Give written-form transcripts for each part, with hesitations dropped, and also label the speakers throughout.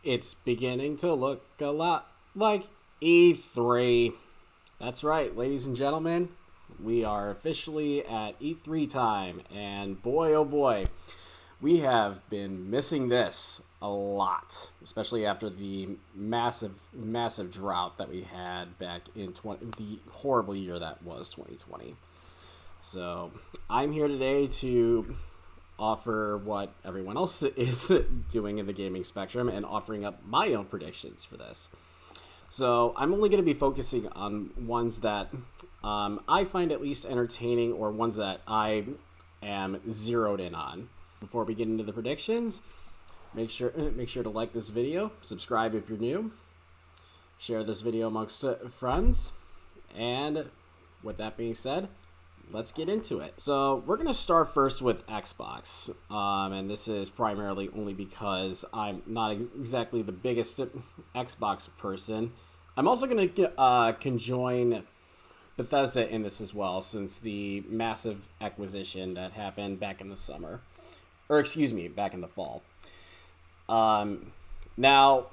Speaker 1: It's beginning to look a lot like E3. That's right, ladies and gentlemen. We are officially at E3 time, and boy, oh boy, we have been missing this a lot, especially after the massive drought that we had back in the horrible year that was 2020. So I'm here today to offer what everyone else is doing in the gaming spectrum and offering up my own predictions for this. So I'm only going to be focusing on ones that I find at least entertaining, or ones that I am zeroed in on. Before we get into the predictions, make sure to like this video, subscribe if you're new, share this video amongst friends, and with that being said, let's get into it. So we're going to start first with Xbox, and this is primarily only because I'm not exactly the biggest Xbox person. I'm also going to conjoin Bethesda in this as well, since the massive acquisition that happened back in the summer, or excuse me, back in the fall. Now,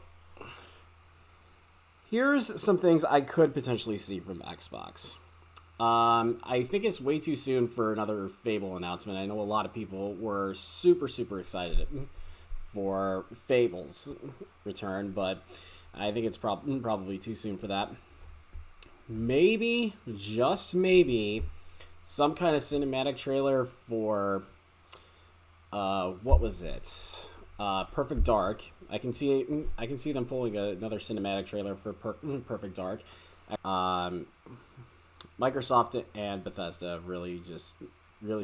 Speaker 1: here's some things I could potentially see from Xbox. I think it's way too soon for another Fable announcement. I know a lot of people were super excited for Fable's return, but I think it's probably too soon for that. Maybe, just maybe, some kind of cinematic trailer for, what was it? Perfect Dark. I can see them pulling another cinematic trailer for Perfect Dark. Microsoft and Bethesda really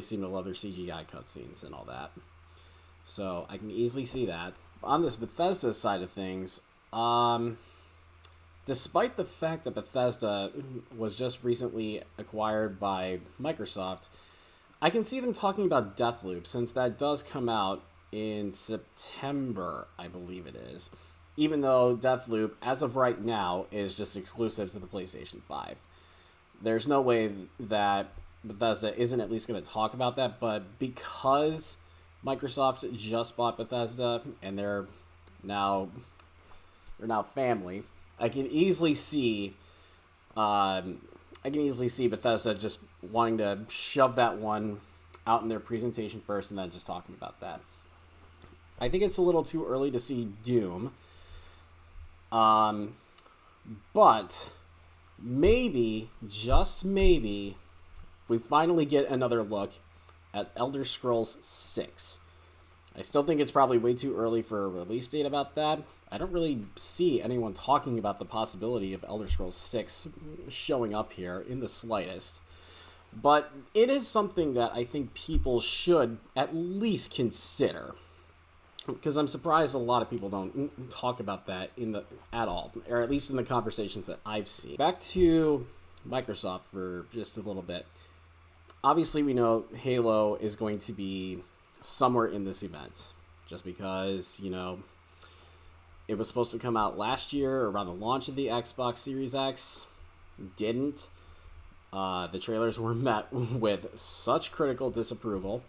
Speaker 1: seem to love their CGI cutscenes and all that. So I can easily see that. On this Bethesda side of things, despite the fact that Bethesda was just recently acquired by Microsoft, I can see them talking about Deathloop, since that does come out in September, I believe it is. Even though Deathloop, as of right now, is just exclusive to the PlayStation 5. There's no way that Bethesda isn't at least going to talk about that, but because Microsoft just bought Bethesda and they're now family, I can easily see Bethesda just wanting to shove that one out in their presentation first and then just talking about that. I think it's a little too early to see Doom, but maybe, just maybe, we finally get another look at Elder Scrolls 6. I still think it's probably way too early for a release date about that. I don't really see anyone talking about the possibility of Elder Scrolls 6 showing up here in the slightest. But it is something that I think people should at least consider, because I'm surprised a lot of people don't talk about that at all, or at least in the conversations that I've seen. Back to Microsoft for just a little bit. Obviously, we know Halo is going to be somewhere in this event, just because, it was supposed to come out last year around the launch of the Xbox Series X. Didn't. The trailers were met with such critical disapproval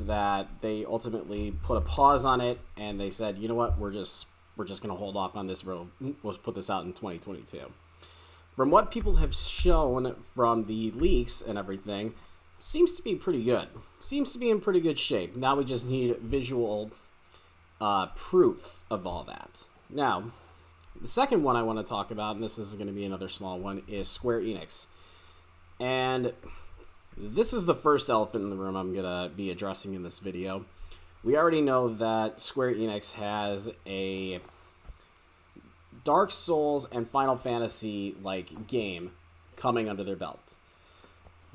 Speaker 1: that they ultimately put a pause on it, and they said, you know what, we're just going to hold off on this. We'll put this out in 2022. From what people have shown from the leaks and everything, seems to be pretty good. Seems to be in pretty good shape. Now we just need visual proof of all that. Now, the second one I want to talk about, and this is going to be another small one, is Square Enix. And this is the first elephant in the room I'm going to be addressing in this video. We already know that Square Enix has a Dark Souls and Final Fantasy-like game coming under their belt.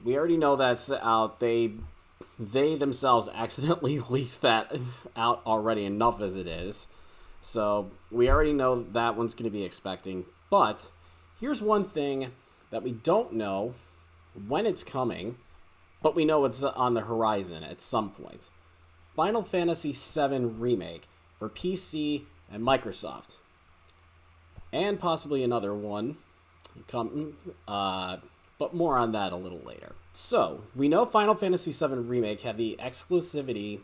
Speaker 1: We already know that's out. They themselves accidentally leaked that out already, enough as it is. So we already know that one's going to be expecting. But here's one thing that we don't know when it's coming, but we know it's on the horizon at some point. Final Fantasy VII Remake for PC and Microsoft. And possibly another one, but more on that a little later. So, we know Final Fantasy VII Remake had the exclusivity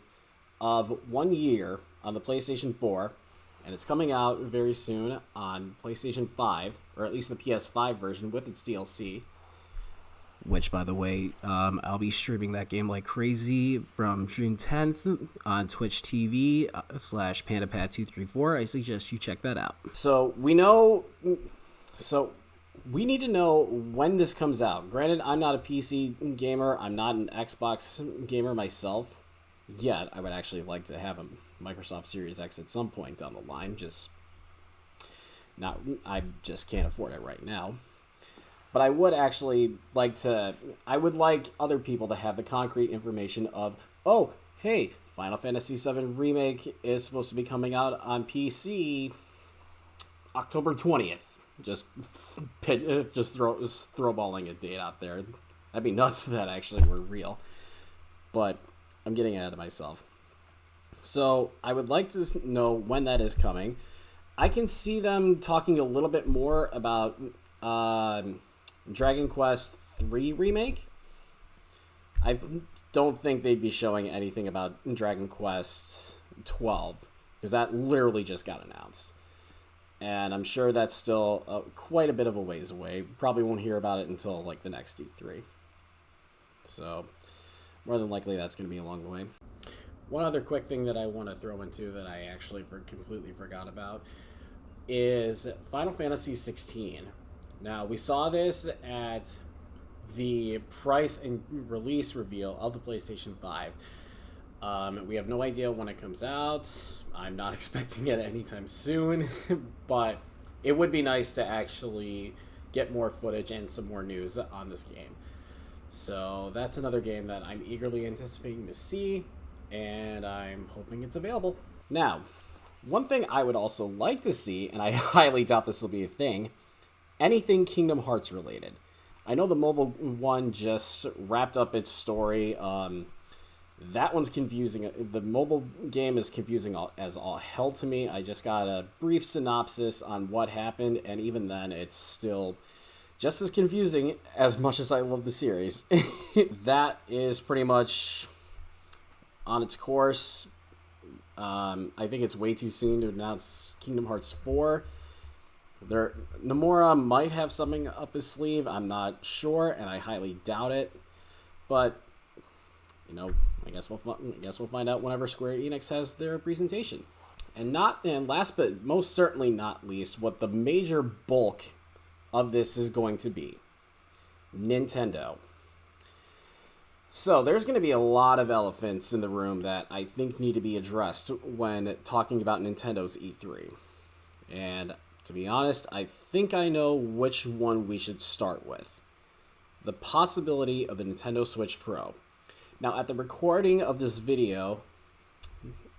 Speaker 1: of 1 year on the PlayStation 4, and it's coming out very soon on PlayStation 5, or at least the PS5 version with its DLC. Which, by the way, I'll be streaming that game like crazy from June 10th on Twitch TV /Panda Pat 234. I suggest you check that out. So we need to know when this comes out. Granted, I'm not a PC gamer. I'm not an Xbox gamer myself yet. I would actually like to have a Microsoft Series X at some point down the line. I just can't afford it right now. But I would actually like to, I would like other people to have the concrete information of, oh, hey, Final Fantasy VII Remake is supposed to be coming out on PC October 20th. Just throwballing a date out there. That'd be nuts if that actually were real. But I'm getting ahead of myself. So I would like to know when that is coming. I can see them talking a little bit more about Dragon Quest III Remake. I don't think they'd be showing anything about Dragon Quest 12, because that literally just got announced. And I'm sure that's still quite a bit of a ways away. Probably won't hear about it until like the next E3. So more than likely that's going to be a long way. One other quick thing that I want to throw into that I actually completely forgot about is Final Fantasy 16. Now, we saw this at the price and release reveal of the PlayStation 5. We have no idea when it comes out. I'm not expecting it anytime soon, but it would be nice to actually get more footage and some more news on this game. So that's another game that I'm eagerly anticipating to see, and I'm hoping it's available. Now, one thing I would also like to see, and I highly doubt this will be a thing, anything Kingdom Hearts related. I know the mobile one just wrapped up its story. That one's confusing. The mobile game is confusing as all hell to me. I just got a brief synopsis on what happened, and even then, it's still just as confusing as much as I love the series. That is pretty much on its course. I think it's way too soon to announce Kingdom Hearts 4. Nomura might have something up his sleeve. I'm not sure, and I highly doubt it. But I guess we'll find out whenever Square Enix has their presentation. And last but most certainly not least, what the major bulk of this is going to be: Nintendo. So there's going to be a lot of elephants in the room that I think need to be addressed when talking about Nintendo's E3. And to be honest, I think I know which one we should start with. The possibility of the Nintendo Switch Pro. Now, at the recording of this video,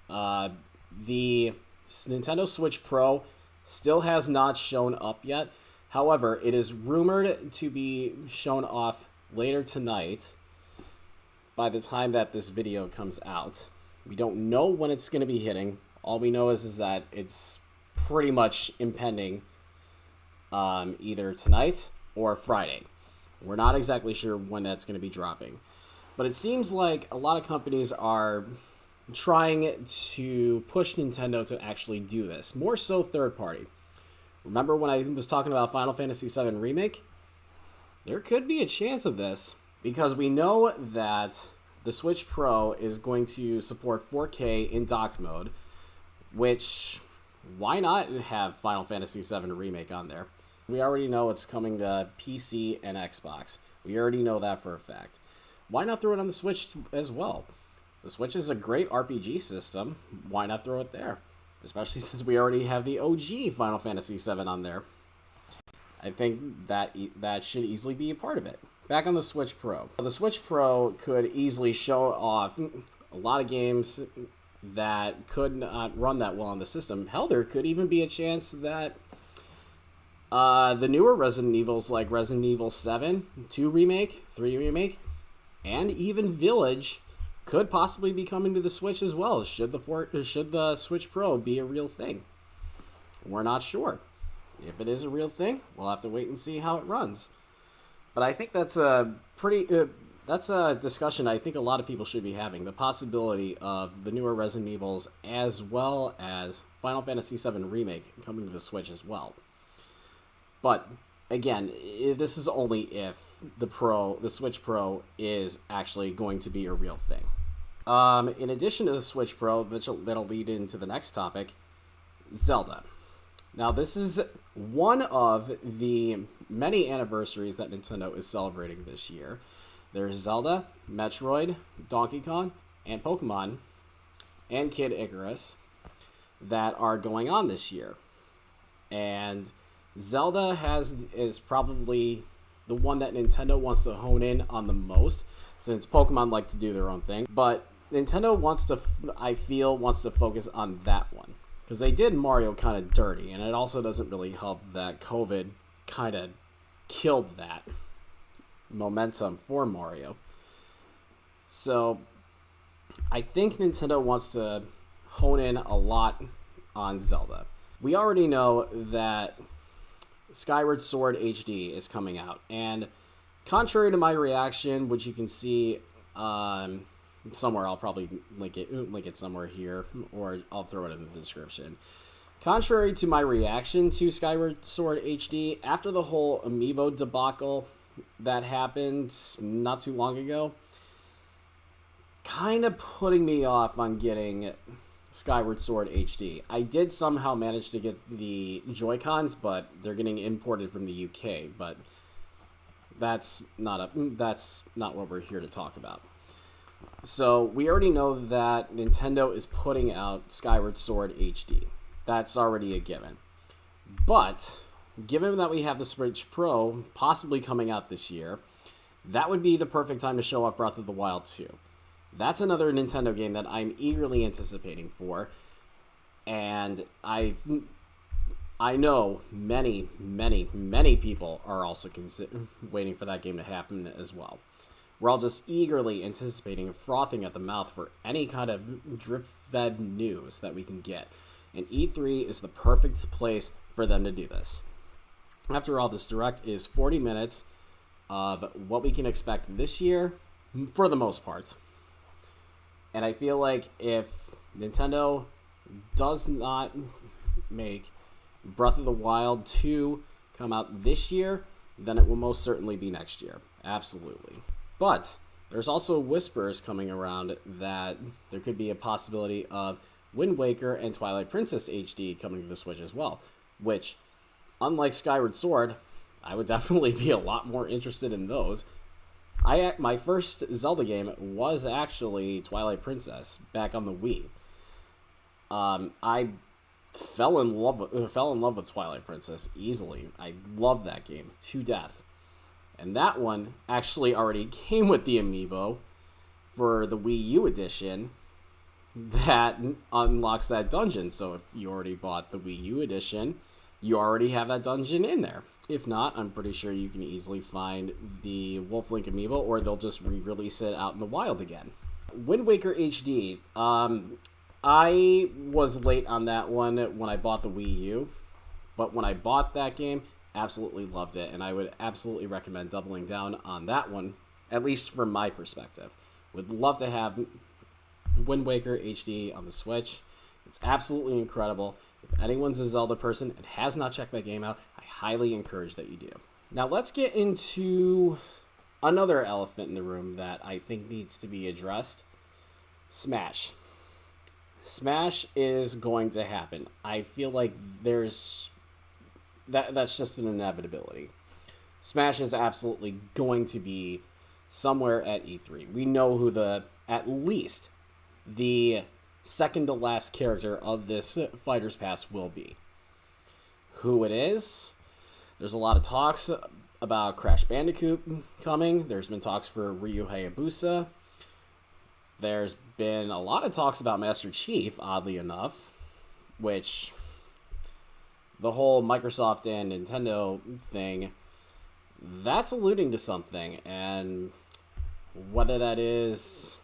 Speaker 1: the Nintendo Switch Pro still has not shown up yet. However, it is rumored to be shown off later tonight by the time that this video comes out. We don't know when it's going to be hitting. All we know is that it's pretty much impending either tonight or Friday. We're not exactly sure when that's going to be dropping. But it seems like a lot of companies are trying to push Nintendo to actually do this. More so third party. Remember when I was talking about Final Fantasy VII Remake? There could be a chance of this, because we know that the Switch Pro is going to support 4K in docked mode, which, why not have Final Fantasy VII Remake on there? We already know it's coming to PC and Xbox. We already know that for a fact. Why not throw it on the Switch as well? The Switch is a great RPG system. Why not throw it there? Especially since we already have the OG Final Fantasy VII on there. I think that should easily be a part of it. Back on the Switch Pro. The Switch Pro could easily show off a lot of games that could not run that well on the system. Hell, there could even be a chance that the newer Resident Evils, like Resident Evil 7, 2 Remake, 3 Remake, and even Village, could possibly be coming to the Switch as well, should the Switch Pro be a real thing. We're not sure. If it is a real thing, we'll have to wait and see how it runs. But I think that's a pretty that's a discussion I think a lot of people should be having. The possibility of the newer Resident Evils as well as Final Fantasy VII Remake coming to the Switch as well. But again, this is only if the Switch Pro is actually going to be a real thing. In addition to the Switch Pro, that'll lead into the next topic, Zelda. Now, this is one of the many anniversaries that Nintendo is celebrating this year. There's Zelda, Metroid, Donkey Kong, and Pokemon, and Kid Icarus that are going on this year. And Zelda is probably the one that Nintendo wants to hone in on the most, since Pokemon like to do their own thing. But Nintendo wants to focus on that one. Because they did Mario kind of dirty, and it also doesn't really help that COVID kind of killed that momentum for Mario. So I think Nintendo wants to hone in a lot on Zelda. We already know that Skyward Sword HD is coming out, and contrary to my reaction, which you can see somewhere, I'll probably link it somewhere here, or I'll throw it in the description. Contrary to my reaction to Skyward Sword HD, after the whole amiibo debacle that happened not too long ago, kind of putting me off on getting Skyward Sword HD. I did somehow manage to get the Joy-Cons, but they're getting imported from the UK, but that's not what we're here to talk about. So we already know that Nintendo is putting out Skyward Sword HD. That's already a given. But given that we have the Switch Pro possibly coming out this year, that would be the perfect time to show off Breath of the Wild 2. That's another Nintendo game that I'm eagerly anticipating for, and I know many people are also waiting for that game to happen as well. We're all just eagerly anticipating and frothing at the mouth for any kind of drip-fed news that we can get. And E3 is the perfect place for them to do this. After all, this Direct is 40 minutes of what we can expect this year, for the most part. And I feel like if Nintendo does not make Breath of the Wild 2 come out this year, then it will most certainly be next year. Absolutely. But there's also whispers coming around that there could be a possibility of Wind Waker and Twilight Princess HD coming to the Switch as well, which, unlike Skyward Sword, I would definitely be a lot more interested in those. My first Zelda game was actually Twilight Princess back on the Wii. I fell in love with Twilight Princess easily. I love that game to death. And that one actually already came with the amiibo for the Wii U edition that unlocks that dungeon. So if you already bought the Wii U edition, you already have that dungeon in there. If not, I'm pretty sure you can easily find the Wolf Link amiibo, or they'll just re-release it out in the wild again. Wind Waker HD. I was late on that one when I bought the Wii U, but when I bought that game, absolutely loved it, and I would absolutely recommend doubling down on that one, at least from my perspective. Would love to have Wind Waker HD on the Switch. It's absolutely incredible. If anyone's a Zelda person and has not checked that game out, I highly encourage that you do. Now let's get into another elephant in the room that I think needs to be addressed. Smash. Smash is going to happen. I feel like that's just an inevitability. Smash is absolutely going to be somewhere at E3. We know who at least the second to last character of this Fighter's Pass will be. Who it is? There's a lot of talks about Crash Bandicoot coming. There's been talks for Ryu Hayabusa. There's been a lot of talks about Master Chief, oddly enough, which the whole Microsoft and Nintendo thing, that's alluding to something, and whether that is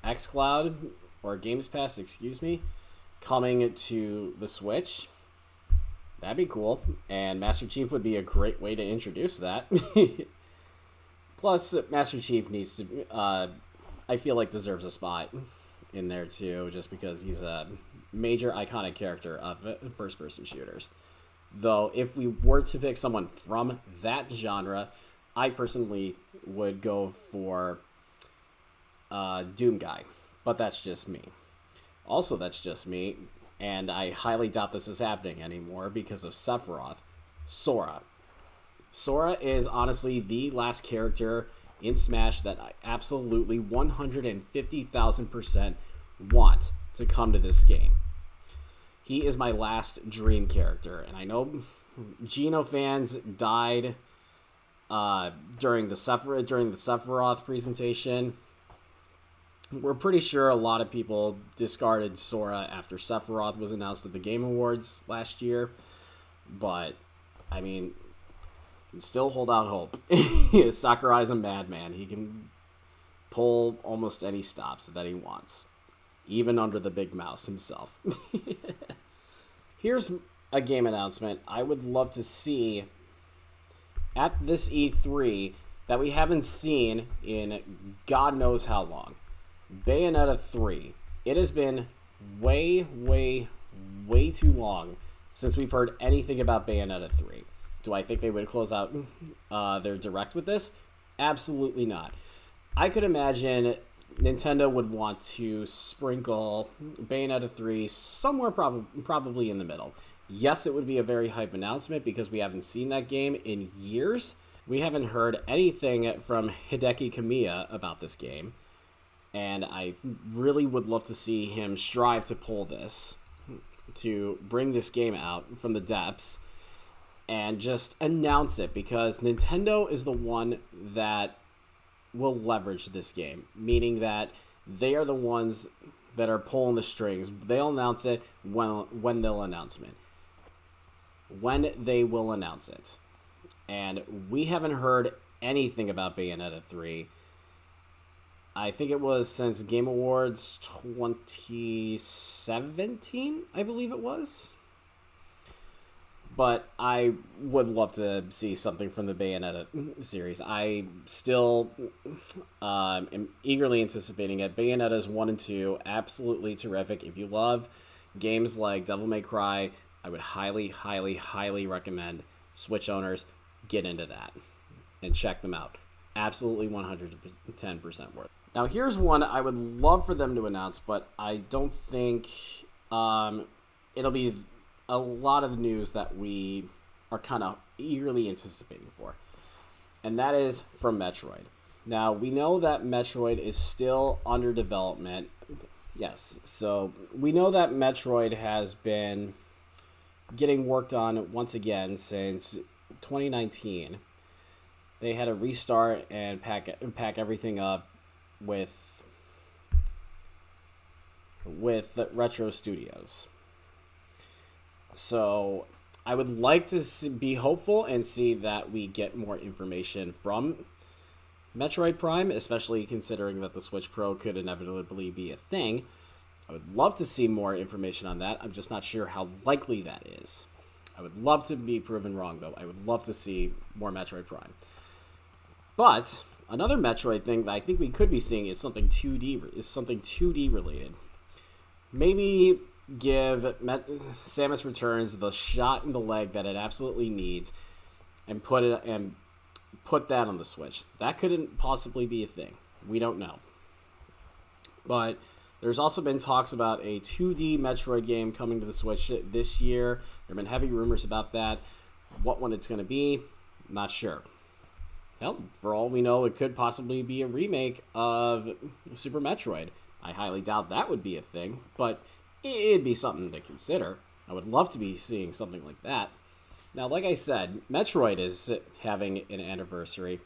Speaker 1: xCloud or Games Pass, coming to the Switch, that'd be cool, and Master Chief would be a great way to introduce that. Plus, Master Chief needs to, I feel like deserves a spot in there too, just because he's a major iconic character of first-person shooters. Though, if we were to pick someone from that genre, I personally would go for Doom Guy. But that's just me. Also, that's just me, and I highly doubt this is happening anymore because of Sephiroth. Sora. Sora is honestly the last character in Smash that I absolutely 150,000% want to come to this game. He is my last dream character, and I know Geno fans died during the Sephiroth presentation. We're pretty sure a lot of people discarded Sora after Sephiroth was announced at the Game Awards last year, but I mean, still hold out hope. Sakurai's a madman. He can pull almost any stops that he wants, even under the big mouse himself. Here's a game announcement I would love to see at this E3 that we haven't seen in God knows how long. Bayonetta 3. It has been way too long since we've heard anything about Bayonetta 3. Do I think they would close out their direct with this? Absolutely not. I could imagine Nintendo would want to sprinkle Bayonetta 3 somewhere probably in the middle. Yes, it would be a very hype announcement because we haven't seen that game in years. We haven't heard anything from Hideki Kamiya about this game. And I really would love to see him strive to pull this, to bring this game out from the depths and just announce it, because Nintendo is the one that will leverage this game, meaning that they are the ones that are pulling the strings. They'll announce it when they'll announce it. When they will announce it. And we haven't heard anything about Bayonetta 3. I think it was since Game Awards 2017, I believe it was. But I would love to see something from the Bayonetta series. I still am eagerly anticipating it. Bayonetta's 1 and 2, absolutely terrific. If you love games like Devil May Cry, I would highly recommend Switch owners get into that and check them out. Absolutely 110% worth it. Now, here's one I would love for them to announce, but I don't think it'll be a lot of the news that we are kind of eagerly anticipating for. And that is from Metroid. Now, we know that Metroid is still under development. Yes, so we know that Metroid has been getting worked on once again since 2019. They had to restart and pack everything up with Retro Studios. So I would like to be hopeful and see that we get more information from Metroid Prime, especially considering that the Switch Pro could inevitably be a thing. I would love to see more information on that. I'm just not sure how likely that is. I would love to be proven wrong, though. I would love to see more Metroid Prime. But another Metroid thing that I think we could be seeing is something 2D related. Maybe give Samus Returns the shot in the leg that it absolutely needs, and put that on the Switch. That couldn't possibly be a thing. We don't know. But there's also been talks about a 2D Metroid game coming to the Switch this year. There have been heavy rumors about that. What one it's going to be, not sure. Hell, for all we know, it could possibly be a remake of Super Metroid. I highly doubt that would be a thing, but it'd be something to consider. I would love to be seeing something like that. Now, like I said, Metroid is having an anniversary,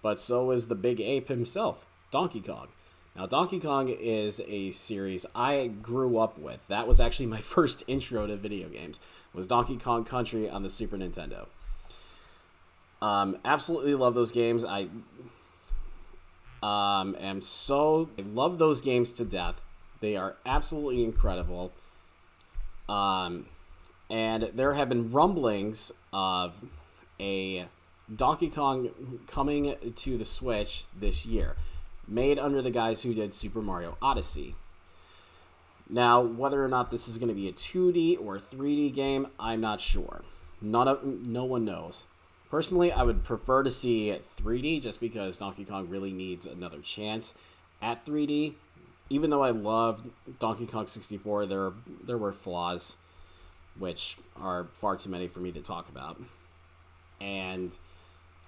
Speaker 1: but so is the big ape himself, Donkey Kong. Now, Donkey Kong is a series I grew up with. That was actually my first intro to video games, was Donkey Kong Country on the Super Nintendo. Absolutely love those games. I love those games to death. They are absolutely incredible. And there have been rumblings of a Donkey Kong coming to the Switch this year, made under the guys who did Super Mario Odyssey. Now, whether or not this is going to be a 2D or 3D game, I'm not sure. No one knows. Personally, I would prefer to see 3D just because Donkey Kong really needs another chance at 3D. Even though I love Donkey Kong 64, there were flaws, which are far too many for me to talk about. And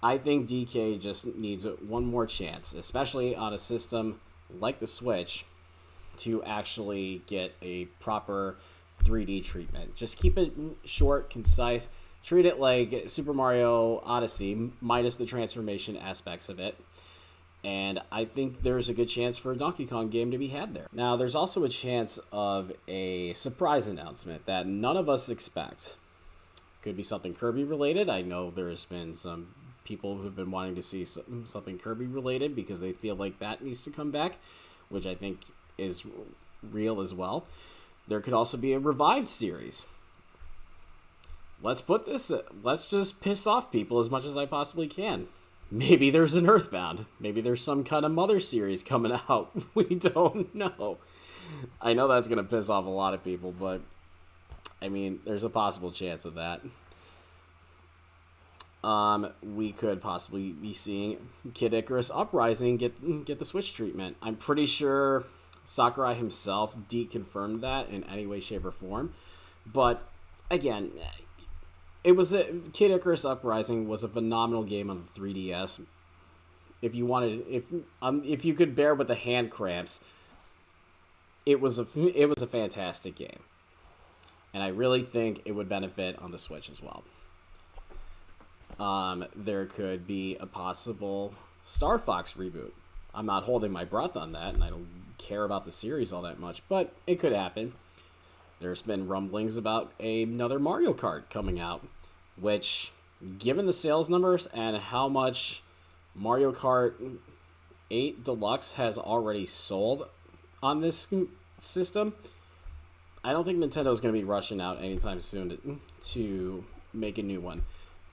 Speaker 1: I think DK just needs one more chance, especially on a system like the Switch, to actually get a proper 3D treatment. Just keep it short, concise. Treat it like Super Mario Odyssey, minus the transformation aspects of it. And I think there's a good chance for a Donkey Kong game to be had there. Now, there's also a chance of a surprise announcement that none of us expect. Could be something Kirby related. I know there's been some people who've been wanting to see something Kirby related because they feel like that needs to come back, which I think is real as well. There could also be a revived series. Let's just piss off people as much as I possibly can. Maybe there's an Earthbound. Maybe there's some kind of Mother series coming out. We don't know. I know that's going to piss off a lot of people, but I mean, there's a possible chance of that. We could possibly be seeing Kid Icarus Uprising get the Switch treatment. I'm pretty sure Sakurai himself deconfirmed that in any way, shape, or form. But again, Kid Icarus Uprising was a phenomenal game on the 3DS. If you could bear with the hand cramps, it was a fantastic game, and I really think it would benefit on the Switch as well. There could be a possible Star Fox reboot. I'm not holding my breath on that, and I don't care about the series all that much, but it could happen. There's been rumblings about another Mario Kart coming out, which, given the sales numbers and how much Mario Kart 8 Deluxe has already sold on this system, I don't think Nintendo's going to be rushing out anytime soon to make a new one.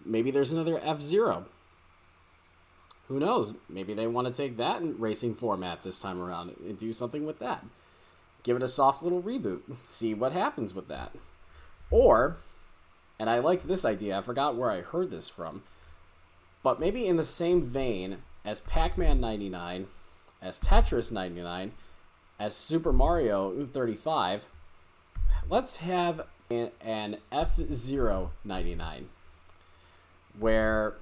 Speaker 1: Maybe there's another F-Zero. Who knows? Maybe they want to take that racing format this time around and do something with that. Give it a soft little reboot. See what happens with that. Or, and I liked this idea, I forgot where I heard this from, but maybe in the same vein as Pac-Man 99, as Tetris 99, as Super Mario 35, let's have an F-Zero 99, where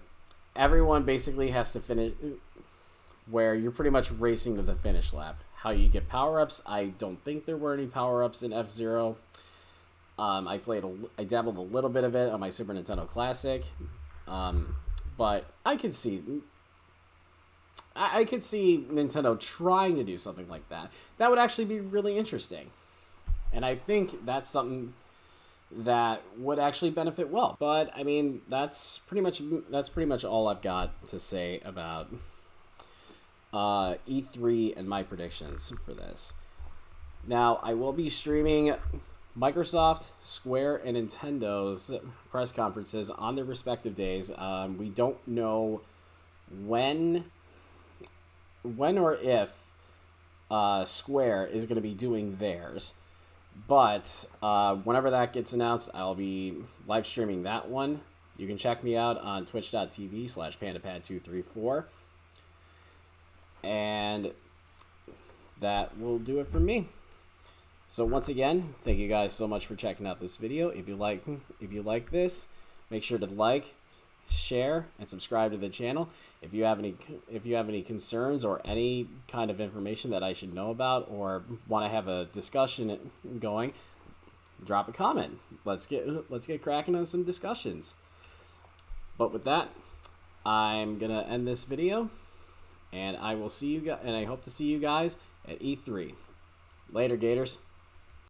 Speaker 1: everyone basically has to finish, where you're pretty much racing to the finish lap. How you get power-ups, I don't think there were any power-ups in F-Zero. I dabbled a little bit of it on my Super Nintendo Classic, but I could see Nintendo trying to do something like that. That would actually be really interesting, and I think that's something that would actually benefit well. But I mean, that's pretty much all I've got to say about E3 and my predictions for this. Now, I will be streaming Microsoft, Square, and Nintendo's press conferences on their respective days. We don't know when or if Square is going to be doing theirs. But whenever that gets announced, I'll be live streaming that one. You can check me out on twitch.tv/PandaPat234. And that will do it for me. So once again, thank you guys so much for checking out this video. If you like this, make sure to like, share, and subscribe to the channel. If you have any concerns or any kind of information that I should know about, or want to have a discussion going, drop a comment. Let's get cracking on some discussions. But with that, I'm gonna end this video, and I will see you guys, and I hope to see you guys at E3. Later, Gators.